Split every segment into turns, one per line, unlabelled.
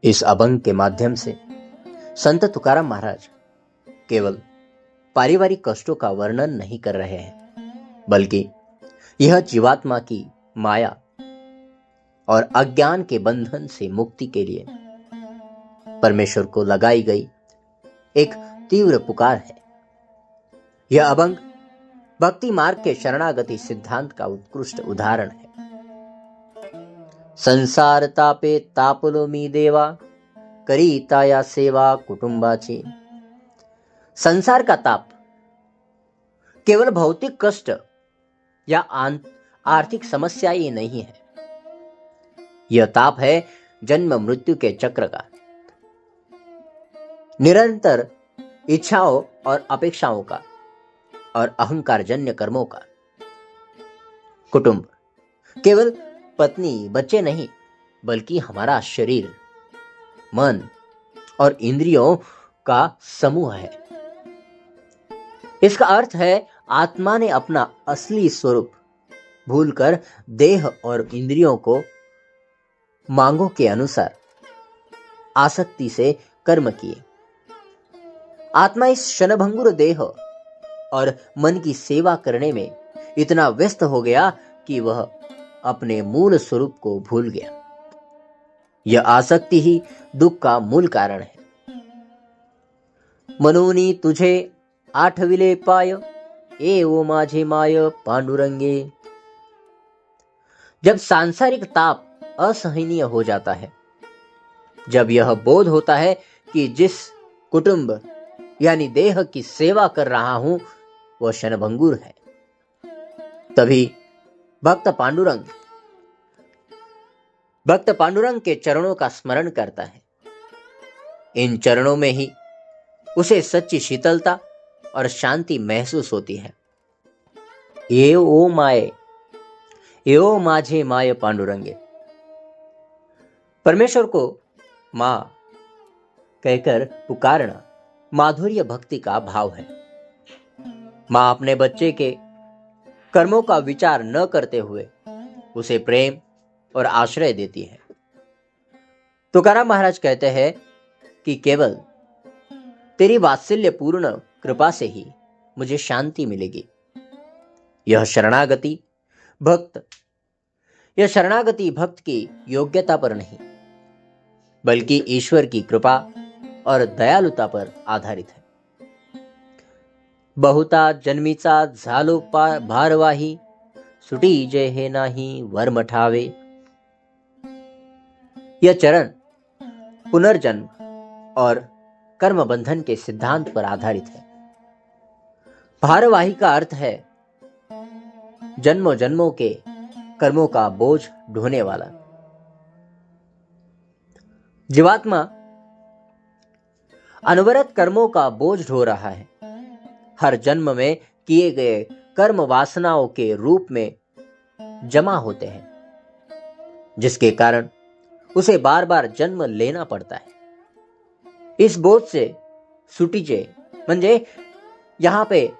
इस अभंग के माध्यम से संत तुकाराम महाराज केवल पारिवारिक कष्टों का वर्णन नहीं कर रहे हैं, बल्कि यह जीवात्मा की माया और अज्ञान के बंधन से मुक्ति के लिए परमेश्वर को लगाई गई एक तीव्र पुकार है। यह अभंग भक्ति मार्ग के शरणागति सिद्धांत का उत्कृष्ट उदाहरण है। संसार तापे तापलो मी देवा, करीता या सेवा कुटुंबाची। संसार का ताप केवल भौतिक कष्ट या आर्थिक समस्या ही नहीं है। यह ताप है जन्म मृत्यु के चक्र का, निरंतर इच्छाओं और अपेक्षाओं का और अहंकार जन्य कर्मों का। कुटुंब केवल पत्नी बच्चे नहीं, बल्कि हमारा शरीर, मन और इंद्रियों का समूह है। इसका अर्थ है आत्मा ने अपना असली स्वरूप भूलकर देह और इंद्रियों को मांगों के अनुसार आसक्ति से कर्म किए। आत्मा इस क्षणभंगुर देह और मन की सेवा करने में इतना व्यस्त हो गया कि वह अपने मूल स्वरूप को भूल गया। यह आसक्ति ही दुख का मूल कारण है। मनोनी तुझे आठविले पाय, ए ओ माझे माय पांडुरंगे। जब सांसारिक ताप असहनीय हो जाता है, जब यह बोध होता है कि जिस कुटुंब यानी देह की सेवा कर रहा हूं वह क्षणभंगुर है, तभी भक्त पांडुरंग के चरणों का स्मरण करता है। इन चरणों में ही उसे सच्ची शीतलता और शांति महसूस होती है। ये ओ माझे माय पांडुरंगे। परमेश्वर को मां कहकर पुकारना माधुर्य भक्ति का भाव है। मां अपने बच्चे के कर्मों का विचार न करते हुए उसे प्रेम और आश्रय देती है। तुकाराम महाराज कहते हैं कि केवल तेरी वात्सल्य पूर्ण कृपा से ही मुझे शांति मिलेगी। यह शरणागति भक्त की योग्यता पर नहीं, बल्कि ईश्वर की कृपा और दयालुता पर आधारित है। बहुता जन्मीचा झालो भारवाही, सुटी जय हे नाही वर्म ठावे। यह चरण पुनर्जन्म और कर्म बंधन के सिद्धांत पर आधारित है। भारवाही का अर्थ है जन्मों जन्मों के कर्मों का बोझ ढोने वाला। जीवात्मा अनवरत कर्मों का बोझ ढो रहा है। हर जन्म में किए गए कर्म वासनाओं के रूप में जमा होते हैं, जिसके कारण उसे बार बार जन्म लेना पड़ता है। इस बोझ से सुटीजे म्हणजे यहां पे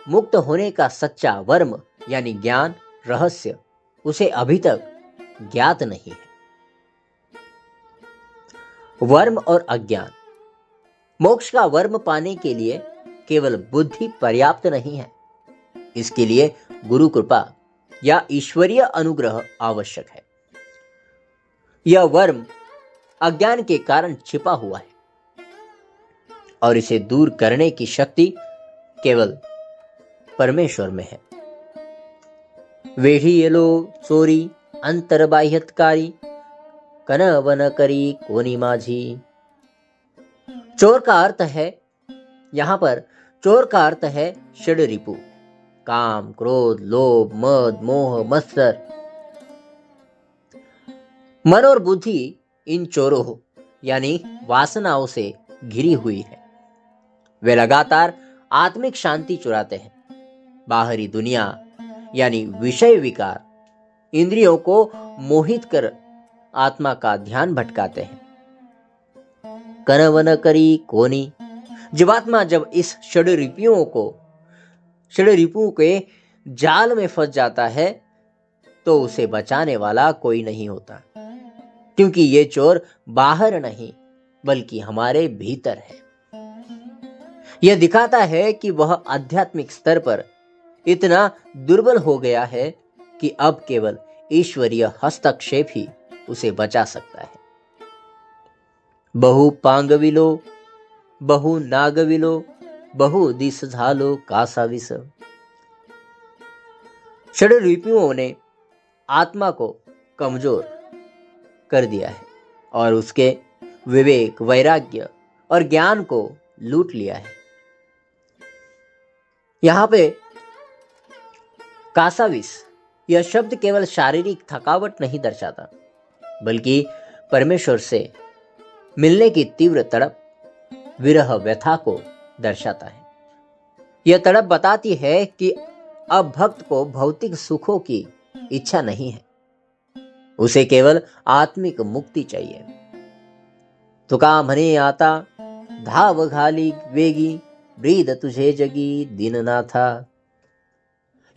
मुक्त होने का सच्चा वर्म यानी ज्ञान रहस्य उसे अभी तक ज्ञात नहीं है। वर्म और अज्ञान। मोक्ष का वर्म पाने के लिए केवल बुद्धि पर्याप्त नहीं है, इसके लिए गुरु कृपा या ईश्वरीय अनुग्रह आवश्यक है। यह वर्म अज्ञान के कारण छिपा हुआ है और इसे दूर करने की शक्ति केवल परमेश्वर में है। वेढ़ी येलो चोरी अंतर्बाह्यतकारी, कन वन करी कोनी माझी। चोर का अर्थ है, यहां पर चोर का अर्थ है षड रिपु, काम, क्रोध, लोभ, मद, मोह, मत्सर। मन और बुद्धि इन चोरों यानी वासनाओं से घिरी हुई है। वे लगातार आत्मिक शांति चुराते हैं। बाहरी दुनिया यानी विषय विकार इंद्रियों को मोहित कर आत्मा का ध्यान भटकाते हैं। कनवन करी कोनी। जीवात्मा जब इस षड्रिपुओं के जाल में फंस जाता है तो उसे बचाने वाला कोई नहीं होता, क्योंकि ये चोर बाहर नहीं बल्कि हमारे भीतर है। यह दिखाता है कि वह आध्यात्मिक स्तर पर इतना दुर्बल हो गया है कि अब केवल ईश्वरीय हस्तक्षेप ही उसे बचा सकता है। बहु पांगविलो बहु नागविलो बहु दिस झालो कासाविस। षड्रिपुओं ने आत्मा को कमजोर कर दिया है और उसके विवेक, वैराग्य और ज्ञान को लूट लिया है। यहां पे कासाविस यह शब्द केवल शारीरिक थकावट नहीं दर्शाता, बल्कि परमेश्वर से मिलने की तीव्र तड़प, विरह व्यथा को दर्शाता है। यह तड़प बताती है कि अब भक्त को भौतिक सुखों की इच्छा नहीं है, उसे केवल आत्मिक मुक्ति चाहिए। तुका म्हणे आता धाव घाली वेगी, ब्रीद तुझे जगी दीननाथा।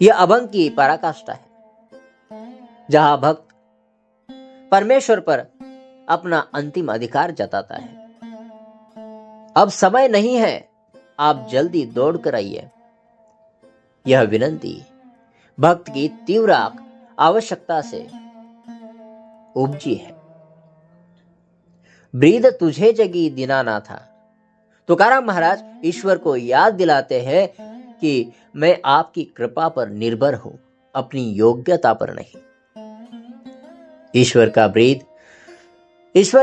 यह अभंग की पराकाष्ठा है, जहां भक्त परमेश्वर पर अपना अंतिम अधिकार जताता है। अब समय नहीं है, आप जल्दी दौड़ कर आइए। यह विनंती भक्त की तीव्र आवश्यकता से उपजी है। ब्रीद तुझे जगी दीनानाथा। तुकाराम महाराज ईश्वर को याद दिलाते हैं कि मैं आपकी कृपा पर निर्भर हूं, अपनी योग्यता पर नहीं। ईश्वर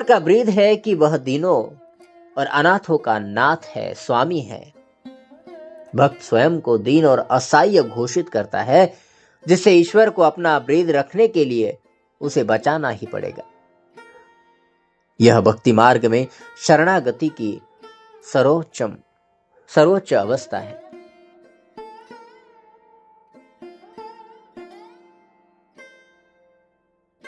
का ब्रीद है कि वह दीनों और अनाथों का नाथ है, स्वामी है। भक्त स्वयं को दीन और असहाय घोषित करता है, जिससे ईश्वर को अपना ब्रीद रखने के लिए उसे बचाना ही पड़ेगा। यह भक्ति मार्ग में शरणागति की सर्वोच्च अवस्था है।